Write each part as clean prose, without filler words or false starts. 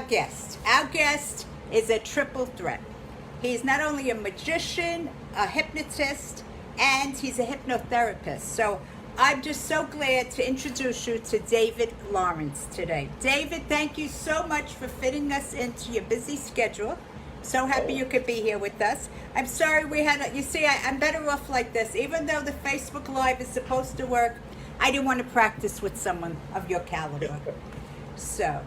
guest. Our guest is a triple threat. He's not only a magician, a hypnotist, and he's a hypnotherapist. So I'm just so glad to introduce you to David Lawrence today. David, thank you so much for fitting us into your busy schedule. So happy you could be here with us. I'm sorry we had, you see, I'm better off like this. Even though the Facebook Live is supposed to work, I didn't want to practice with someone of your caliber. So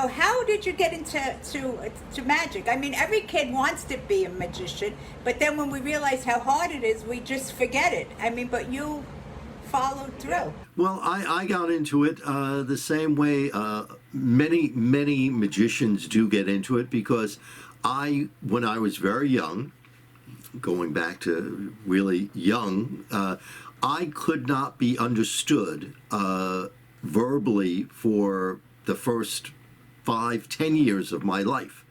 how did you get into magic? I mean, every kid wants to be a magician, but then when we realize how hard it is, we just forget it. I mean, but you followed through. Well, I got into it the same way many magicians do get into it, because when I was very young, going back to really young, I could not be understood verbally for the first 5-10 years of my life.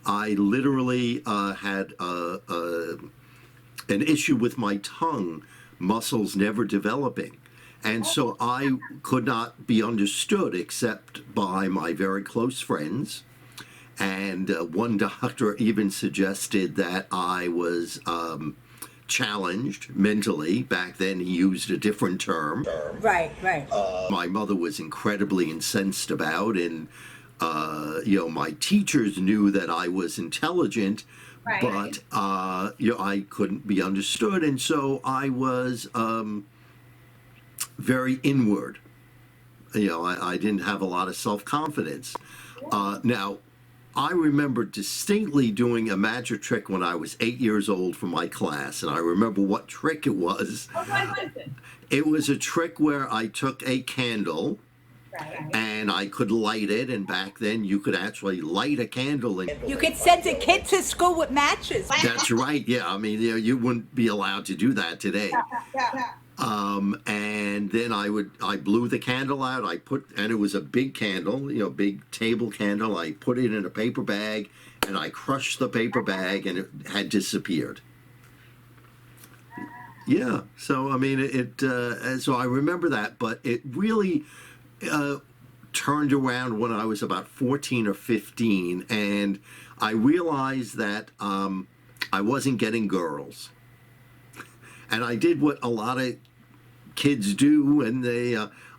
I literally had an issue with my tongue, muscles never developing. And so I could not be understood except by my very close friends. And one doctor even suggested that I was challenged mentally. Back then he used a different term. Right. My mother was incredibly incensed about, and my teachers knew that I was intelligent, but I couldn't be understood, and so I was very inward. I didn't have a lot of self-confidence. Now, I remember distinctly doing a magic trick when I was 8 years old for my class, and I remember what trick it was. It was a trick where I took a candle, and I could light it, and back then you could actually light a candle. And you could send a kid to school with matches. That's right, yeah. I mean, you wouldn't be allowed to do that today. And then I blew the candle out. And it was a big candle, big table candle. I put it in a paper bag, and I crushed the paper bag, and it had disappeared. Yeah, so I mean, so I remember that, but it really turned around when I was about 14 or 15, and I realized that I wasn't getting girls. And I did what a lot of kids do, and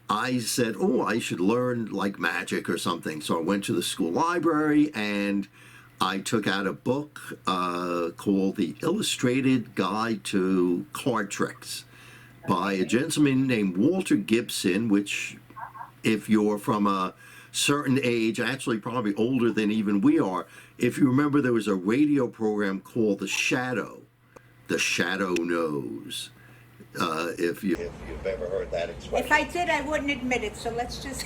I said, I should learn like magic or something. So I went to the school library, and I took out a book called The Illustrated Guide to Card Tricks by a gentleman named Walter Gibson, which, if you're from a certain age, actually probably older than even we are, if you remember, there was a radio program called The Shadow. The Shadow Knows. If you've ever heard that expression. If I did, I wouldn't admit it, so let's just...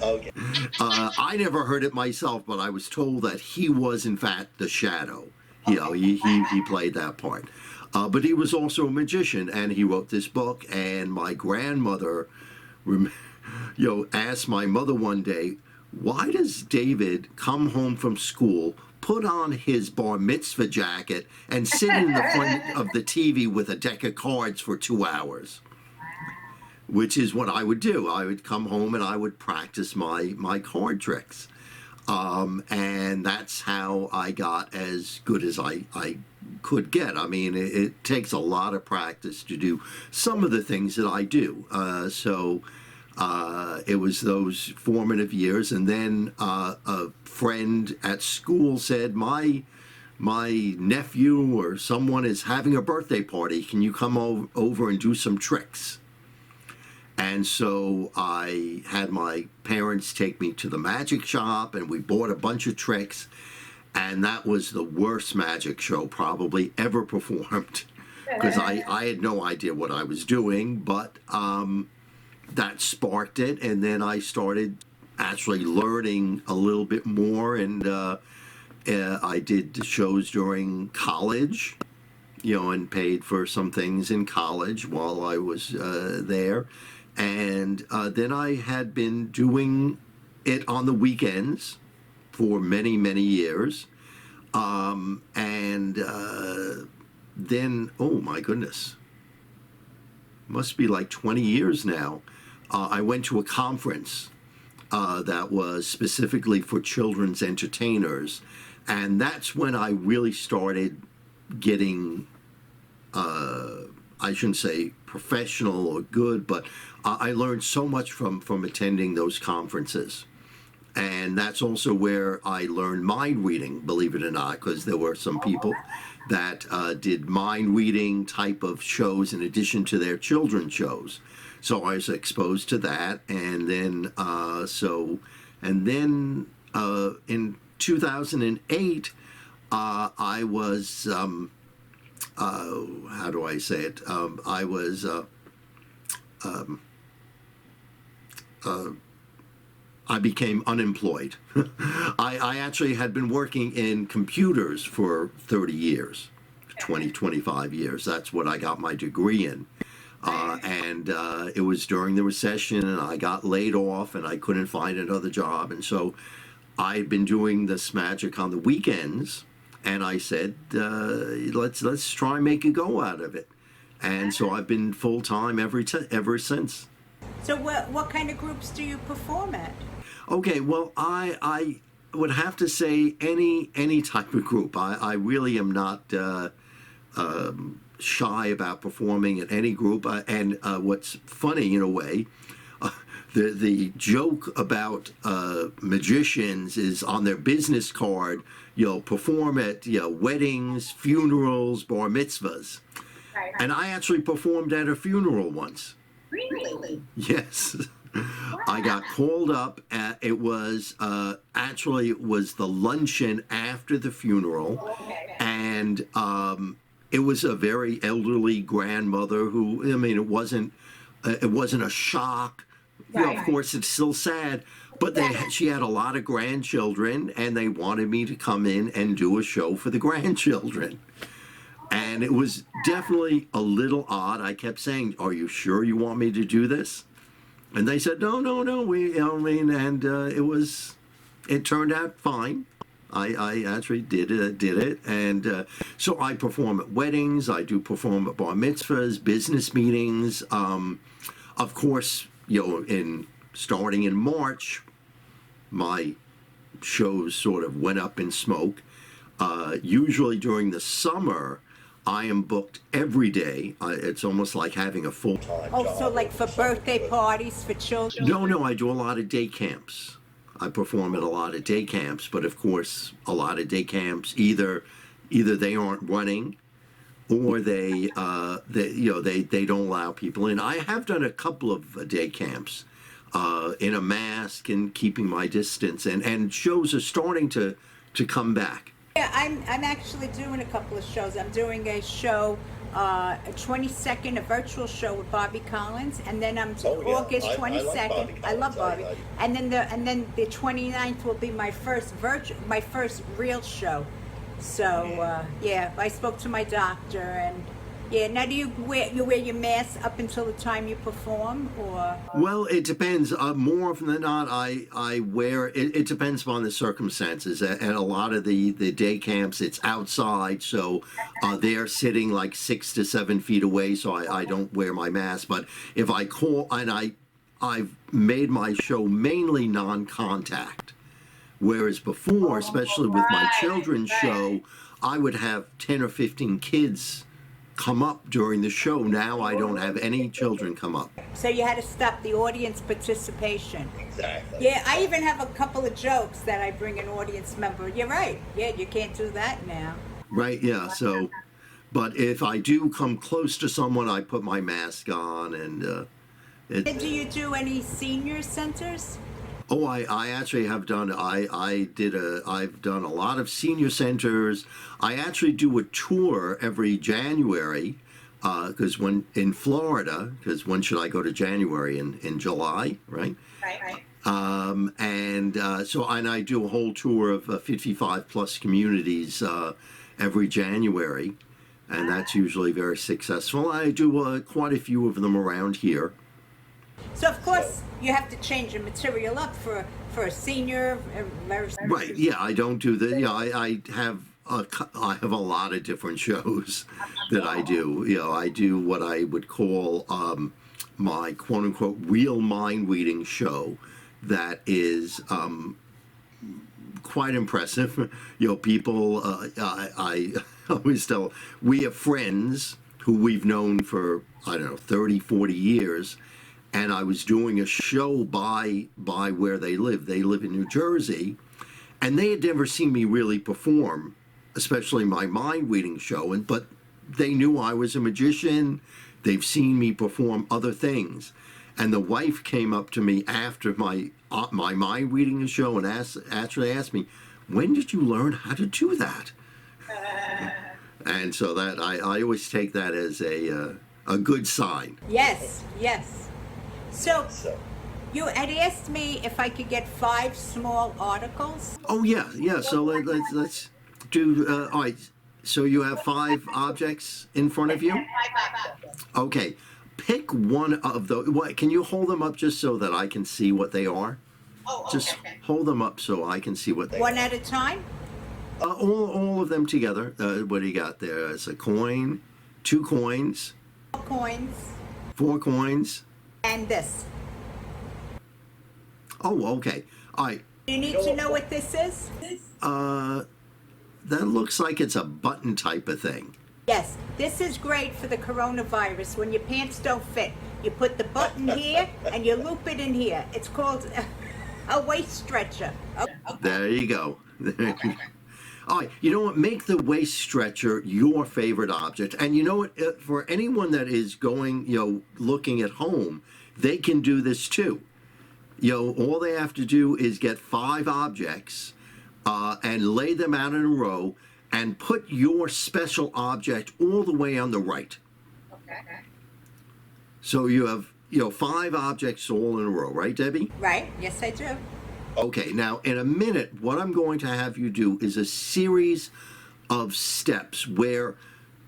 Okay. I never heard it myself, but I was told that he was, in fact, the Shadow. He played that part. But he was also a magician, and he wrote this book, and my grandmother asked my mother one day, why does David come home from school, put on his bar mitzvah jacket, and sit in the front of the TV with a deck of cards for 2 hours? Which is what I would do. I would come home and I would practice my card tricks. And that's how I got as good as I could get. I mean, it takes a lot of practice to do some of the things that I do. It was those formative years, and then a friend at school said, my nephew or someone is having a birthday party. Can you come over and do some tricks? And so I had my parents take me to the magic shop, and we bought a bunch of tricks, and that was the worst magic show probably ever performed, because I had no idea what I was doing, but that sparked it, and then I started actually learning a little bit more, and I did the shows during college, and paid for some things in college while I was there, and then I had been doing it on the weekends for many, many years, and then, oh my goodness, must be like 20 years now, I went to a conference that was specifically for children's entertainers. And that's when I really started getting, I shouldn't say professional or good, but I learned so much from attending those conferences. And that's also where I learned mind reading, believe it or not, because there were some people that did mind reading type of shows in addition to their children's shows. So I was exposed to that, and then in 2008, I was how do I say it? I was I became unemployed. I actually had been working in computers for 30 years, 25 years. That's what I got my degree in. And it was during the recession, and I got laid off, and I couldn't find another job. And so I'd been doing this magic on the weekends, and I said, let's try and make a go out of it. And so I've been full time ever since. So what kind of groups do you perform at? Okay, well, I would have to say any type of group. I really am not shy about performing at any group. And what's funny in a way, the joke about magicians is on their business card. You'll perform at weddings, funerals, bar mitzvahs. Right. And I actually performed at a funeral once. Really? Yes. I got called up. It was actually it was the luncheon after the funeral, and it was a very elderly grandmother who, I mean, it wasn't a shock. You know, of course, it's still sad, but she had a lot of grandchildren, and they wanted me to come in and do a show for the grandchildren. And it was definitely a little odd. I kept saying, "Are you sure you want me to do this?" And they said, "No. And it turned out fine. I actually did it, and so I perform at weddings. I do perform at bar mitzvahs, business meetings. Of course, starting in March, my shows sort of went up in smoke. Usually during the summer, I am booked every day. It's almost like having a full-time job. Oh, so like for birthday parties for children? No, I do a lot of day camps. I perform at a lot of day camps, but of course, a lot of day camps either they aren't running, or they don't allow people in. I have done a couple of day camps in a mask and keeping my distance, and shows are starting to come back. Yeah, I'm actually doing a couple of shows. I'm doing a show, a 22nd, a virtual show with Bobby Collins, and then August 22nd. I love Bobby. And then the 29th will be my first real show. So I spoke to my doctor, and now do you wear your mask up until the time you perform, or? Well, it depends. More often than not, I wear it. It depends upon the circumstances. At a lot of the day camps, it's outside, so they're sitting like 6 to 7 feet away, so I don't wear my mask. But if I call, and I've made my show mainly non-contact, whereas before, especially with my children's show, I would have 10 or 15 kids come up during the show. Now I don't have any children come up. So you had to stop the audience participation. Exactly. Yeah, I even have a couple of jokes that I bring an audience member. You're right. Yeah, you can't do that now. Right, yeah. So, but if I do come close to someone, I put my mask on, and Do you do any senior centers? Oh, I actually have done. I've done a lot of senior centers. I actually do a tour every January, because when in Florida, because when should I go to January? In July, right? Right. So I do a whole tour of 55 plus communities every January, and that's usually very successful. I do quite a few of them around here. So of course you have to change your material up for a senior. Right. Yeah, I don't do the. Yeah, I have a lot of different shows that I do. I do what I would call my quote unquote real mind reading show, that is quite impressive. You know, people, I always tell, we have friends who we've known for, I don't know, 30, 40 years. And I was doing a show by where they live. They live in New Jersey. And they had never seen me really perform, especially my mind reading show. But they knew I was a magician. They've seen me perform other things. And the wife came up to me after my mind reading show and actually asked me, "When did you learn how to do that?" And so that I always take that as a good sign. Yes, yes. So you had asked me if I could get 5 small articles. Oh yeah, yeah. So let's do. All right. So you have 5 objects in front of you. Okay. Pick one of those. What? Can you hold them up just so that I can see what they are? Just hold them up so I can see what they are. One at a time? All of them together. What do you got there? It's a coin, 2 coins, 4 coins, 4 coins. and this. Oh, okay. All right. Do you need to know what this is? That looks like it's a button type of thing. Yes, this is great for the coronavirus. When your pants don't fit, you put the button here and you loop it in here. It's called a waist stretcher. Okay. There you go. All right, you know what? Make the waist stretcher your favorite object. And you know what? For anyone that is going, looking at home, they can do this too. All they have to do is get 5 objects and lay them out in a row and put your special object all the way on the right. Okay. So you have, 5 objects all in a row, right, Debbie? Right, yes I do. Okay, now in a minute, what I'm going to have you do is a series of steps where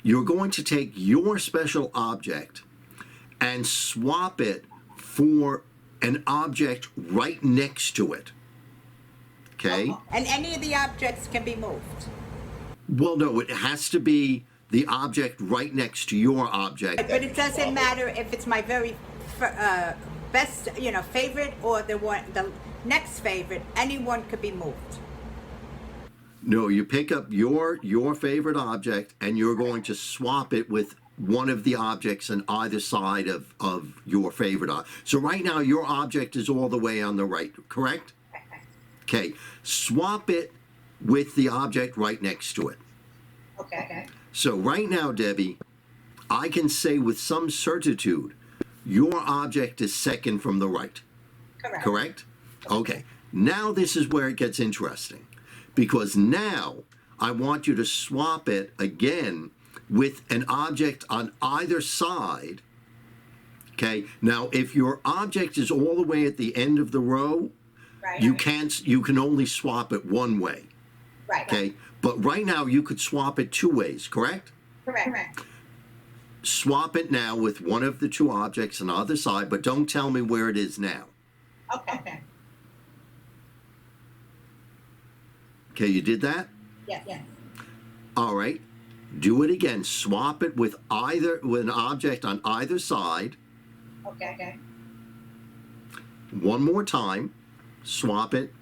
you're going to take your special object and swap it for an object right next to it. Okay? And any of the objects can be moved. Well, no, it has to be the object right next to your object. But it doesn't matter if it's my very best, favorite or the next favorite. Anyone could be moved. No, you pick up your favorite object and you're going to swap it with one of the objects on either side of your favorite object. So right now your object is all the way on the right, correct? Okay, swap it with the object right next to it. Okay. So right now, Debbie, I can say with some certitude, your object is second from the right. Correct? Okay. Now this is where it gets interesting. Because now I want you to swap it again with an object on either side. Okay. Now, if your object is all the way at the end of the row, you can only swap it one way. Right. Okay. But right now you could swap it 2 ways, correct? Correct. Swap it now with one of the 2 objects on the other side, but don't tell me where it is now. Okay. Okay, you did that? Yes. All right. Do it again. Swap it with an object on either side. Okay. One more time. Swap it.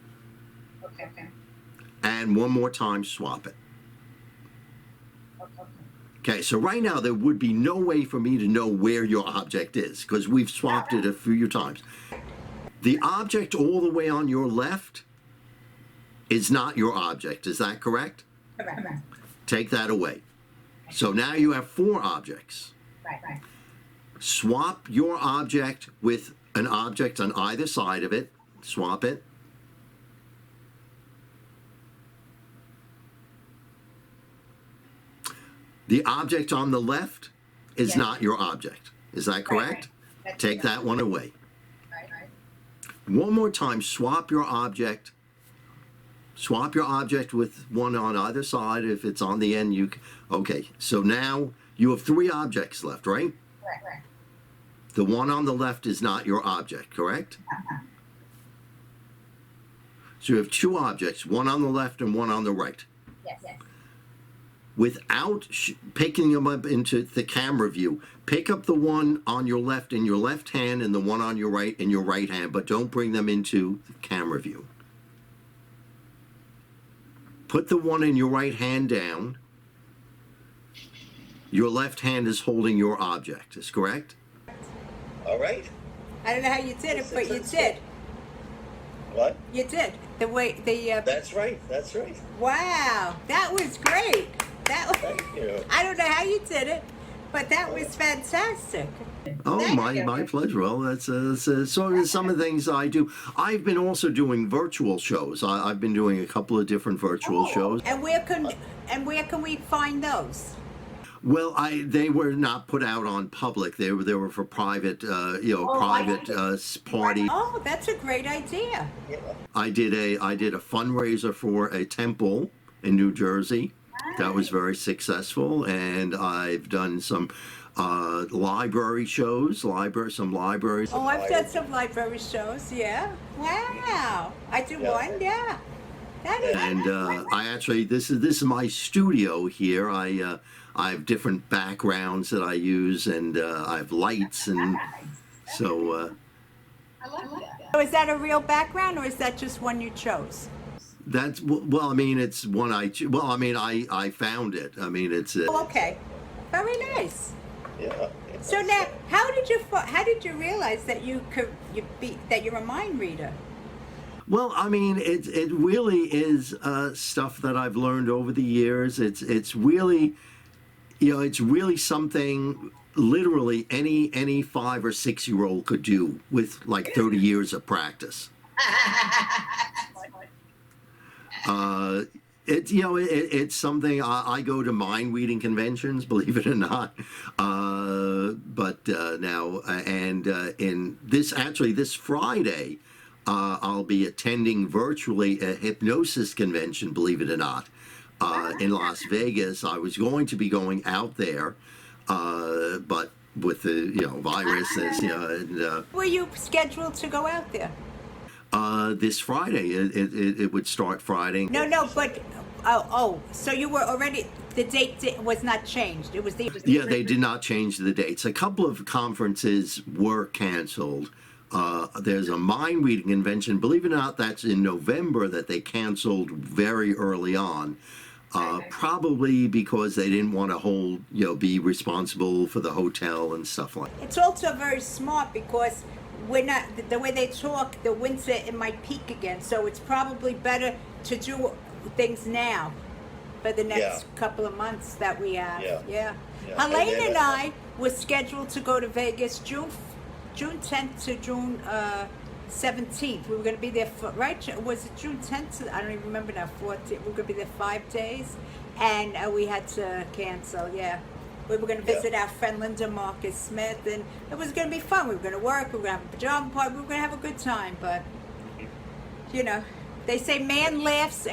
Okay. And one more time, swap it. Okay, so right now there would be no way for me to know where your object is because we've swapped it a few times. The object all the way on your left is not your object. Is that correct? Correct. Take that away. So now you have 4 objects. Right. Swap your object with an object on either side of it. Swap it. The object on the left is not your object. Is that correct? Right. Take that one away. Right. One more time, swap your object. Swap your object with one on either side. If it's on the end, okay. So now you have 3 objects left, right? Right. The one on the left is not your object, correct? So you have 2 objects, one on the left and one on the right. Yes. without picking them up into the camera view. Pick up the one on your left in your left hand and the one on your right in your right hand, but don't bring them into the camera view. Put the one in your right hand down. Your left hand is holding your object, is correct? All right. I don't know how you did it, but you did. What? You did. The way the That's right. That's right. wow, that was great. That was, Thank you. I don't know how you did it, but that was fantastic. Oh, Thank my you. pleasure. Well, that's sort of some of the things I do. I've been also doing virtual shows. I've been doing a couple of different virtual shows. And where can we find those? Well, they were not put out on public. They were for private, private party. Oh, that's a great idea. Yeah. I did a fundraiser for a temple in New Jersey. That was very successful, and I've done some library shows, some libraries. Oh, I've done some library shows. Yeah. Wow. I did Yeah. one. Yeah. That is. And I actually, this is my studio here. I have different backgrounds that I use, and I have lights, and so So is that a real background, or is that just one you chose? that's well. I mean, it's one I found it. I mean, it's Oh, okay. Very nice. Yeah. So now, how did you realize that that you're a mind reader? well. I mean, it really is stuff that I've learned over the years. It's really, it's really something literally any 5 or 6 year old could do with like 30 years of practice. It's something I go to mind reading conventions, believe it or not. But now in this Friday, I'll be attending virtually a hypnosis convention, believe it or not, in Las Vegas. I was going to be going out there, but with the virus, Were you scheduled to go out there? this Friday it would start Friday. No, but so you were already. The date was not changed. It was the. Yeah, they did not change the dates. A couple of conferences were canceled. There's a mind reading convention, believe it or not, that's in November that they canceled very early on. Probably because they didn't want to be responsible for the hotel and stuff like that. It's also very smart because we're not the way they talk. The winter it might peak again, so it's probably better to do things now for the next couple of months that we have. Yeah. Helene And then, and I were scheduled to go to Vegas June 10th to June 17th. We were going to be there for, right? Was it June 10th? I don't even remember now. 14th. We were going to be there 5 days, and we had to cancel. Yeah, we were going to visit our friend Linda Marcus Smith, and it was going to be fun. We were going to work. We were going to have a pajama party. We were going to have a good time, but they say man plans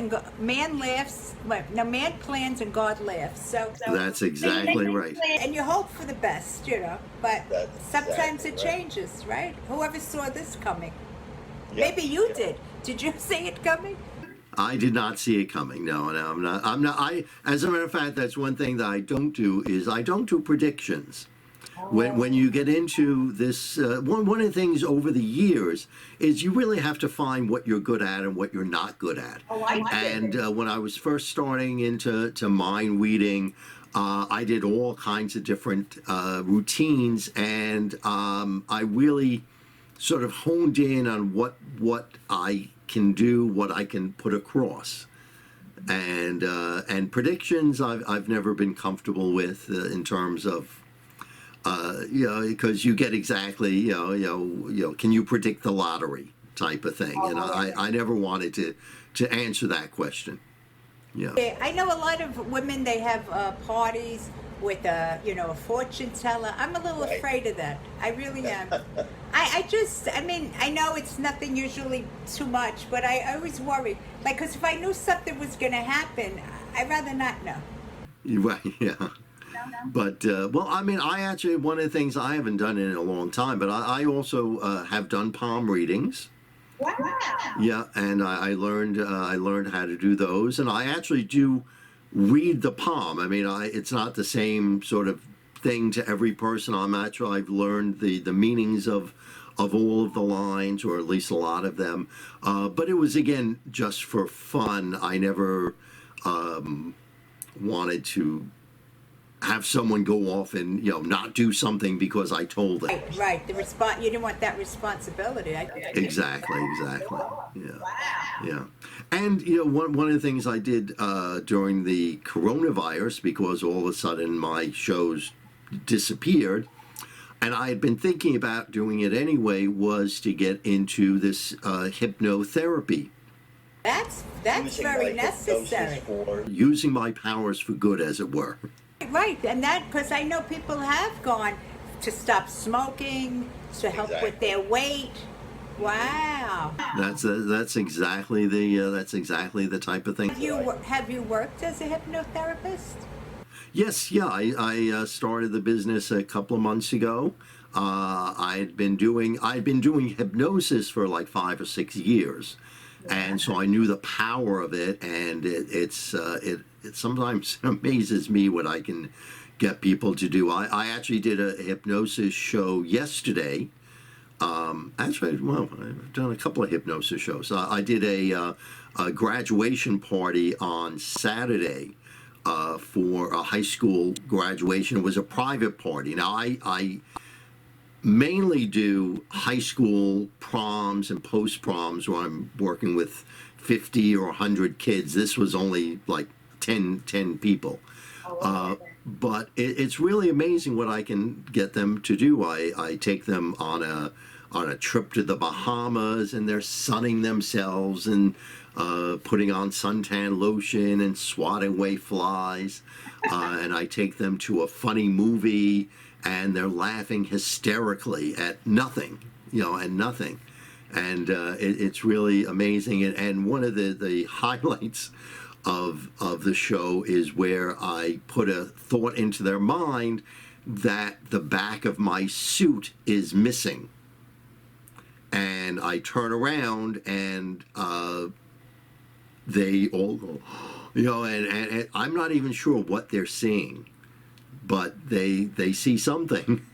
and God laughs. So That's exactly right. and you hope for the best, but That's sometimes exactly it right. changes, right? Whoever saw this coming? Yeah, Maybe you yeah. did. Did you see it coming? I did not see it coming. No, I'm not. As a matter of fact, that's one thing that I don't do is I don't do predictions. When you get into this, one of the things over the years is you really have to find what you're good at and what you're not good at. And when I was first starting into mind reading, I did all kinds of different routines, and I really sort of honed in on what I can do, what I can put across. And predictions I've never been comfortable with in terms of because you get exactly can you predict the lottery type of thing, and I never wanted to answer that question. Yeah, I know a lot of women. They have parties with a fortune teller. I'm a little afraid of that. I really am. I know it's nothing usually too much, but I always worry. Like, because if I knew something was going to happen, I'd rather not know. Right, yeah. But, I actually, one of the things I haven't done in a long time, but I also have done palm readings. Wow. Yeah, and I learned how to do those, and I actually do read the palm. I mean, it's not the same sort of thing to every person. I'm not sure I've learned the meanings of all of the lines, or at least a lot of them. But it was, again, just for fun. I never wanted to have someone go off and, not do something because I told them. Right. You didn't want that responsibility. Exactly. Yeah. And, one of the things I did during the coronavirus, because all of a sudden my shows disappeared, and I had been thinking about doing it anyway, was to get into this hypnotherapy. That's Using very my hypnosis necessary. Using my powers for good, as it were. Right, and because I know people have gone to stop smoking, to help with their weight. Wow. That's exactly the type of thing. Have you worked as a hypnotherapist? Yes, yeah. I started the business a couple of months ago. I'd been doing hypnosis for like 5 or 6 years, and so I knew the power of it. And it sometimes amazes me what I can get people to do. I actually did a hypnosis show yesterday. I've done a couple of hypnosis shows. I did a graduation party on Saturday for a high school graduation. It was a private party. Now, I mainly do high school proms and post-proms where I'm working with 50 or 100 kids. This was only like 10 people. But it's really amazing what I can get them to do. I take them on a trip to the Bahamas, and they're sunning themselves and putting on suntan lotion and swatting away flies. And I take them to a funny movie, and they're laughing hysterically at nothing, And it's really amazing. And one of the highlights of the show is where I put a thought into their mind that the back of my suit is missing. And I turn around, and they all go, and I'm not even sure what they're seeing, but they see something.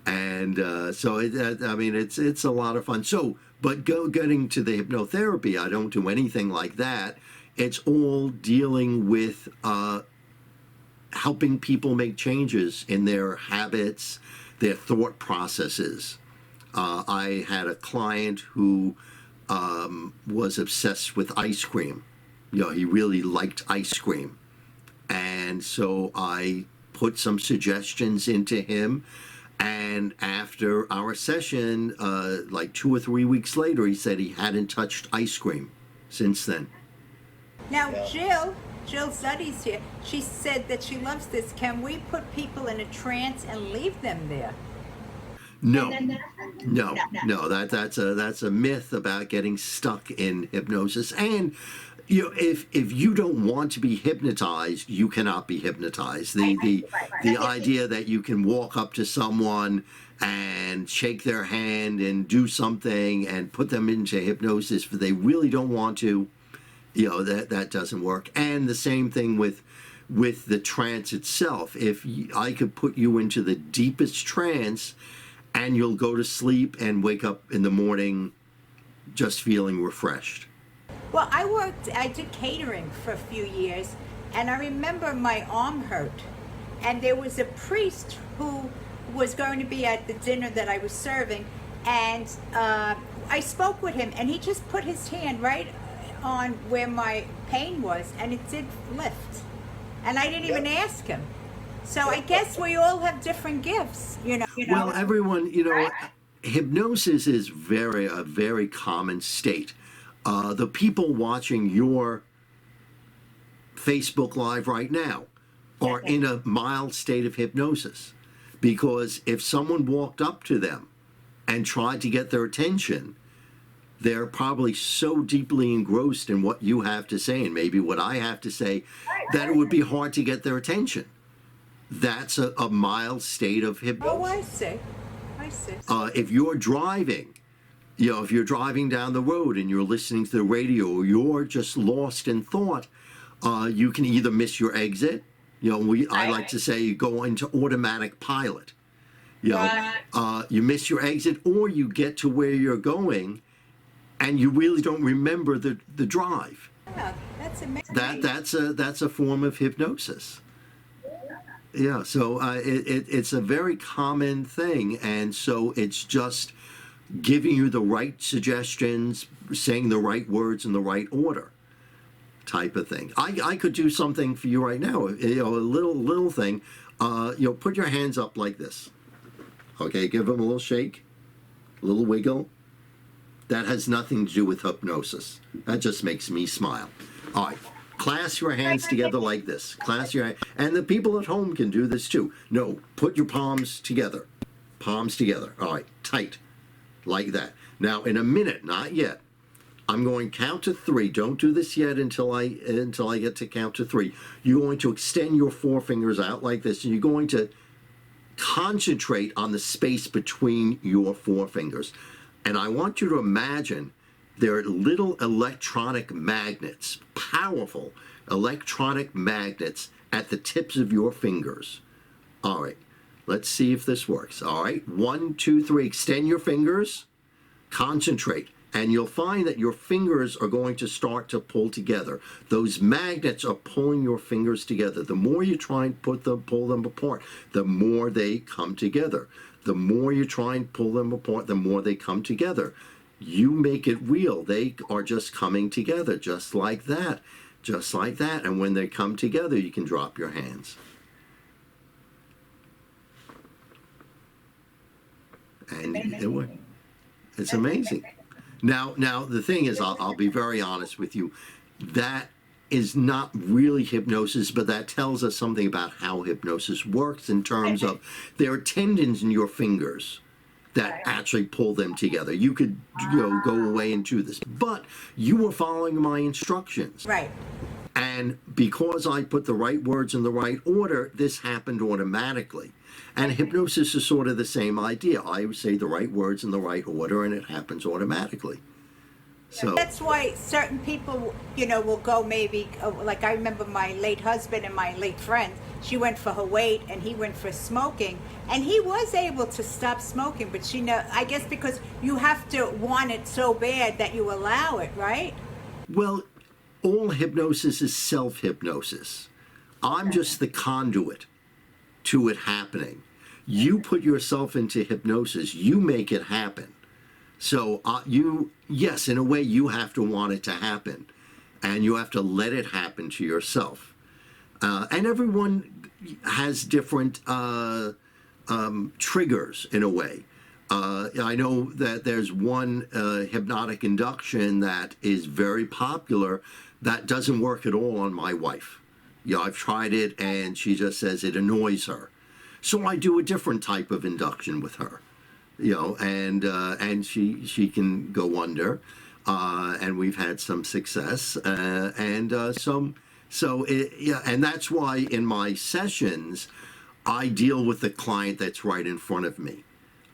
And so it's a lot of fun. So, but getting to the hypnotherapy, I don't do anything like that. It's all dealing with helping people make changes in their habits, their thought processes. I had a client who was obsessed with ice cream. He really liked ice cream. And so I put some suggestions into him. And after our session, like 2 or 3 weeks later, he said he hadn't touched ice cream since then. Now, Jill Zuddy's here. She said that she loves this. Can we put people in a trance and leave them there? No. That's a myth about getting stuck in hypnosis. And if you don't want to be hypnotized, you cannot be hypnotized. The idea that you can walk up to someone and shake their hand and do something and put them into hypnosis if they really don't want to, that doesn't work. And the same thing with the trance itself. If I could put you into the deepest trance, and you'll go to sleep and wake up in the morning just feeling refreshed. Well, I did catering for a few years, and I remember my arm hurt. And there was a priest who was going to be at the dinner that I was serving, and I spoke with him, and he just put his hand right on where my pain was, and it did lift. And I didn't even ask him. So I guess we all have different gifts, Well, everyone, hypnosis is a very common state. The people watching your Facebook Live right now are in a mild state of hypnosis, because if someone walked up to them and tried to get their attention, they're probably so deeply engrossed in what you have to say and maybe what I have to say that it would be hard to get their attention. That's a mild state of hypnosis. Oh, I see. If you're driving, if you're driving down the road and you're listening to the radio, or you're just lost in thought, You can either miss your exit. I like to say you go into automatic pilot. You miss your exit, or you get to where you're going, and you really don't remember the drive. Yeah, that's amazing. That's a form of hypnosis. Yeah, so it's a very common thing, and so it's just giving you the right suggestions, saying the right words in the right order, type of thing. I could do something for you right now, a little thing. Put your hands up like this. Okay, give them a little shake, a little wiggle. That has nothing to do with hypnosis. That just makes me smile. All right. Clasp your hands together like this. Clasp your hands. And the people at home can do this too. No, put your palms together. Palms together. All right, tight. Like that. Now, in a minute, not yet, I'm going to count to 3. Don't do this yet until I get to count to 3. You're going to extend your forefingers out like this, and you're going to concentrate on the space between your forefingers. And I want you to imagine there are little electronic magnets, powerful electronic magnets at the tips of your fingers. All right, let's see if this works. All right, 1, 2, 3, extend your fingers, concentrate, and you'll find that your fingers are going to start to pull together. Those magnets are pulling your fingers together. The more you try and pull them apart, the more they come together. The more you try and pull them apart, the more they come together. You make it real. They are just coming together, just like that. Just like that. And when they come together, you can drop your hands. And it's amazing. Now the thing is, I'll be very honest with you. That is not really hypnosis, but that tells us something about how hypnosis works in terms of there are tendons in your fingers that actually pull them together. You could go away and do this, but you were following my instructions. Right. And because I put the right words in the right order, this happened automatically. And hypnosis is sort of the same idea. I say the right words in the right order, and it happens automatically. So that's why certain people, will go maybe, like I remember my late husband and my late friend, she went for her weight and he went for smoking, and he was able to stop smoking, but I guess because you have to want it so bad that you allow it, right? Well, all hypnosis is self-hypnosis. I'm just the conduit to it happening. You put yourself into hypnosis, you make it happen. So yes, in a way, you have to want it to happen, and you have to let it happen to yourself. And everyone has different triggers in a way. I know that there's one hypnotic induction that is very popular that doesn't work at all on my wife. I've tried it, and she just says it annoys her. So I do a different type of induction with her. And she can go under, and we've had some success, and that's why in my sessions I deal with the client that's right in front of me,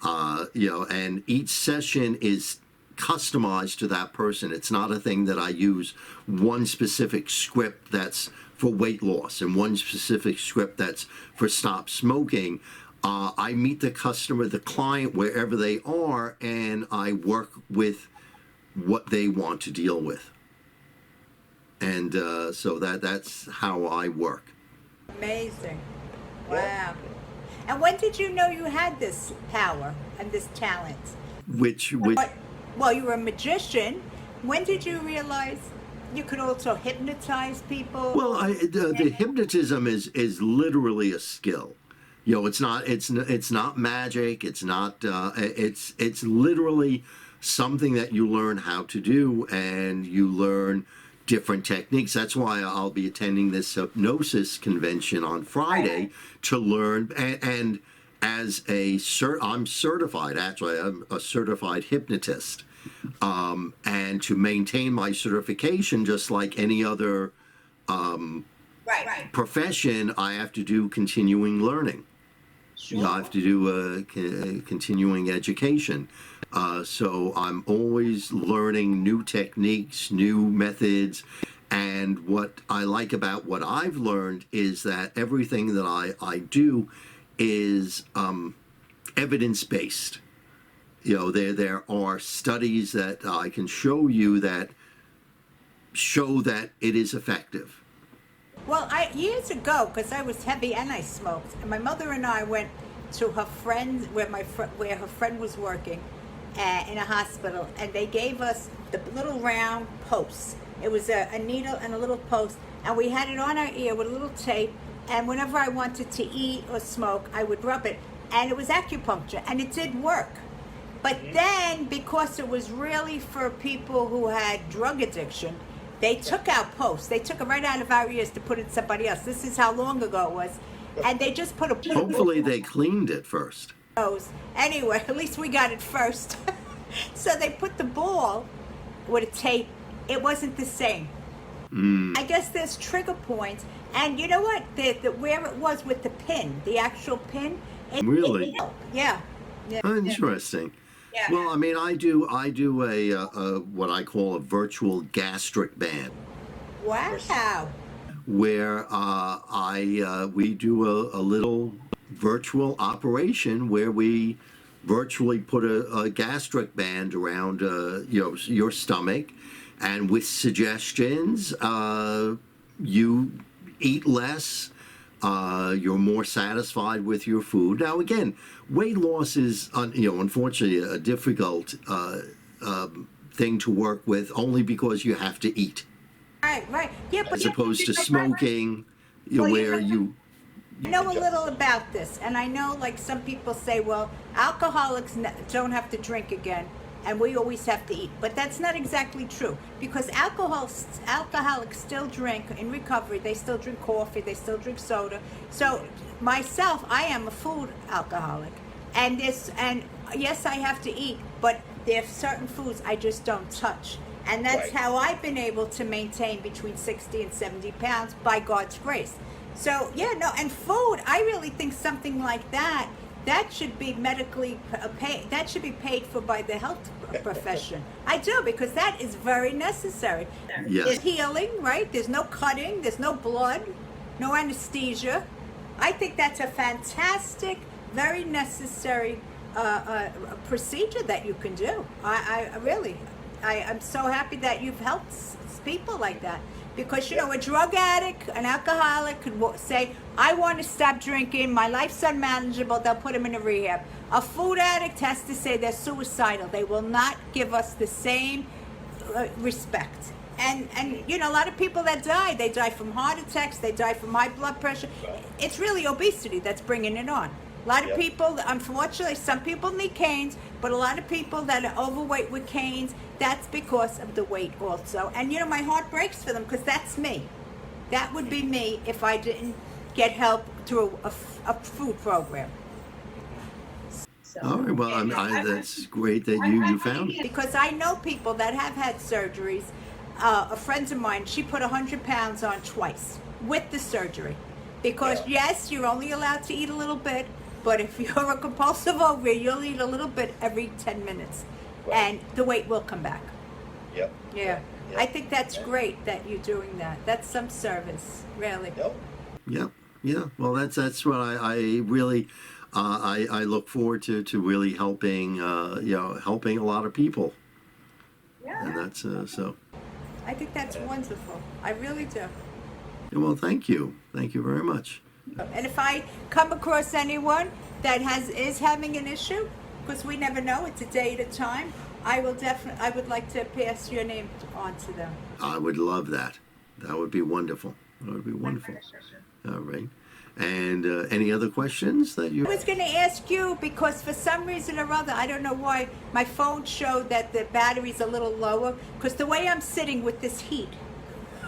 and each session is customized to that person. It's not a thing that I use one specific script that's for weight loss and one specific script that's for stop smoking. I meet the customer, the client, wherever they are, and I work with what they want to deal with. And so that's how I work. Amazing. Wow. And when did you know you had this power and this talent? Which Well, you were a magician. When did you realize you could also hypnotize people? Well, the hypnotism is literally a skill. It's not magic. It's not. It's literally something that you learn how to do, and you learn different techniques. That's why I'll be attending this hypnosis convention on Friday to learn. And as I'm certified. Actually, I'm a certified hypnotist. And to maintain my certification, just like any other profession, I have to do continuing learning. Sure. I have to do continuing education. So I'm always learning new techniques, new methods, And what I like about what I've learned is that everything that I do is evidence-based. You know, there are studies that I can show you that show that it is effective. Well, years ago, because I was heavy and I smoked, and my mother and I went to her friend where her friend was working in a hospital, and they gave us the little round posts. It was a needle and a little post, and we had it on our ear with a little tape. And whenever I wanted to eat or smoke, I would rub it, and it was acupuncture, and it did work. But then, because it was really for people who had drug addiction, they took our posts. They took it right out of our ears to put it in somebody else. This is how long ago it was. And they just put a... Hopefully they cleaned it first. Anyway, at least we got it first. So they put the ball with a tape. It wasn't the same. I guess there's trigger points. And you know what? Where it was with the pin, the actual pin. Really? Yeah. Interesting. Yeah. Well, I mean, I do a what I call a virtual gastric band, Wow. where we do a little virtual operation where we virtually put a gastric band around your stomach, and with suggestions, you eat less. You're more satisfied with your food. Now, again, weight loss is, unfortunately, a difficult thing to work with, only because you have to eat, Right. Yeah, but as opposed to smoking, where you. I know a little about this, and I know, like, some people say, well, alcoholics don't have to drink again, and we always have to eat. But that's not exactly true, because alcoholics still drink in recovery. They still drink coffee. They still drink soda. So myself, I am a food alcoholic, and yes, I have to eat, but there's certain foods I just don't touch. And that's Right. how I've been able to maintain between 60 and 70 pounds by God's grace. So, and food, I really think something like that should be medically paid. That should be paid for by the health profession. I do, because that is very necessary. Yes. There's healing, right? There's no cutting, there's no blood, no anesthesia. I think that's a fantastic, very necessary procedure that you can do. I'm so happy that you've helped people like that. Because, a drug addict, an alcoholic could say, I want to stop drinking, my life's unmanageable, they'll put them in a rehab. A food addict has to say they're suicidal. They will not give us the same respect. And a lot of people that die, they die from heart attacks, they die from high blood pressure. It's really obesity that's bringing it on. A lot of people, unfortunately, some people need canes, but a lot of people that are overweight with canes, that's because of the weight also. And, my heart breaks for them, because that's me. That would be me if I didn't get help through a food program. All right. Well, that's great that you found it. Because I know people that have had surgeries. A friend of mine, she put 100 pounds on twice with the surgery. Because, yes, you're only allowed to eat a little bit, but if you're a compulsive overeater, you'll eat a little bit every 10 minutes. Right. And the weight will come back. Yep. Yeah. I think that's great that you're doing that. That's some service, really. Yep. Yeah. Well, that's what I really I look forward to really helping helping a lot of people. Yeah. And that's so. I think that's wonderful. I really do. Well, thank you very much. And if I come across anyone that is having an issue, because we never know, it's a day at a time, I would like to pass your name on to them. I would love that. That would be wonderful. All right. And any other questions that you? I was going to ask you, because for some reason or other, I don't know why, my phone showed that the battery's a little lower, because the way I'm sitting with this heat,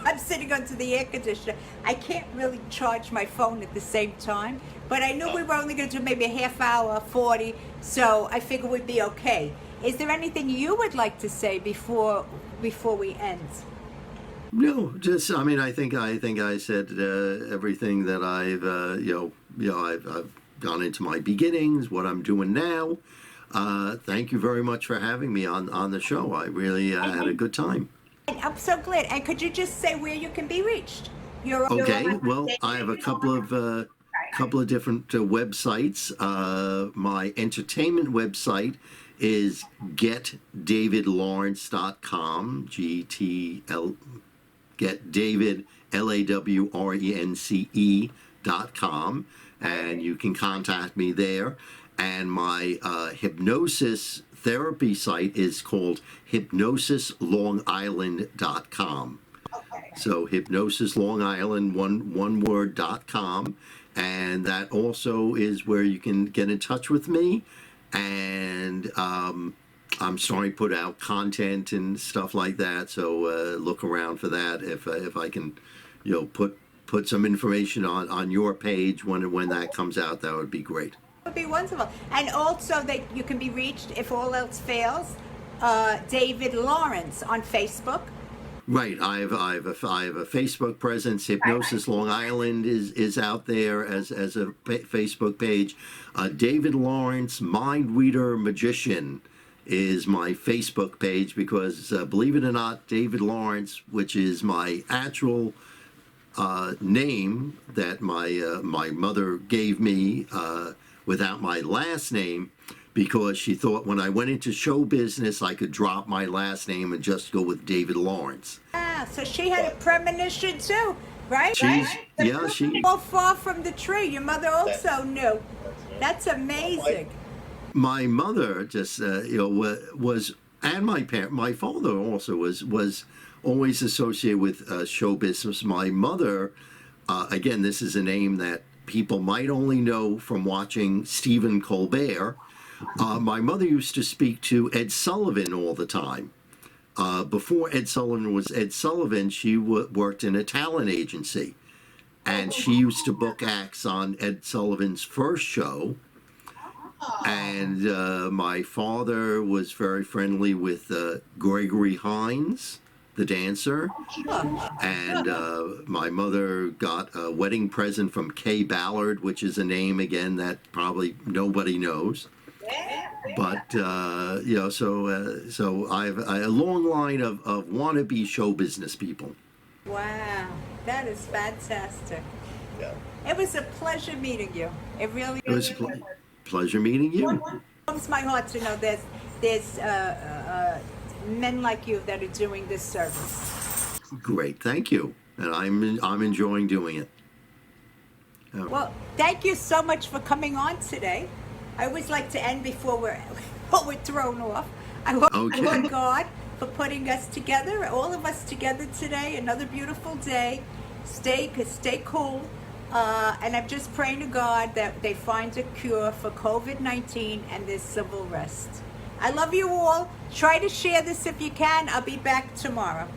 I'm sitting under the air conditioner, I can't really charge my phone at the same time. But I knew we were only going to do maybe a half hour, 40, so I figured we'd be okay. Is there anything you would like to say before we end? No, just I think I said everything that I've gone into my beginnings, what I'm doing now. Thank you very much for having me on the show. I really had a good time. And I'm so glad. And could you just say where you can be reached? Okay, well, I have a couple of different websites. My entertainment website is getdavidlawrence.com, GTL, get David LAWRENCE.com, and you can contact me there. And my hypnosis therapy site is called hypnosislongisland.com. So Hypnosis Long Island, one word.com, and that also is where you can get in touch with me. And I'm starting to put out content and stuff like that. So look around for that. If I can, put some information on your page when that comes out, that would be great. Would be wonderful. And also that you can be reached, if all else fails, David Lawrence on Facebook. Right, I have a Facebook presence. Hypnosis Long Island is out there as a Facebook page. David Lawrence, Mind Reader Magician, is my Facebook page because believe it or not, David Lawrence, which is my actual name that my mother gave me without my last name, because she thought when I went into show business, I could drop my last name and just go with David Lawrence. Ah, so she had a premonition too, right? She. All far from the tree. Your mother also knew. That's amazing. My mother just, was, and my father also was always associated with show business. My mother, again, this is a name that people might only know from watching Stephen Colbert. My mother used to speak to Ed Sullivan all the time. Before Ed Sullivan was Ed Sullivan, she worked in a talent agency. And she used to book acts on Ed Sullivan's first show. And my father was very friendly with Gregory Hines, the dancer. And my mother got a wedding present from Kay Ballard, which is a name, again, that probably nobody knows. But so I have a long line of wannabe show business people. Wow, that is fantastic. Yeah. It was a pleasure meeting you. It really It was a pleasure meeting you. It warms my heart to know there's men like you that are doing this service. Great, thank you, and I'm enjoying doing it. Well, thank you so much for coming on today. I always like to end before we're thrown off. I thank God for putting us together, all of us together today. Another beautiful day. Stay cool. And I'm just praying to God that they find a cure for COVID-19 and this civil rest. I love you all. Try to share this if you can. I'll be back tomorrow.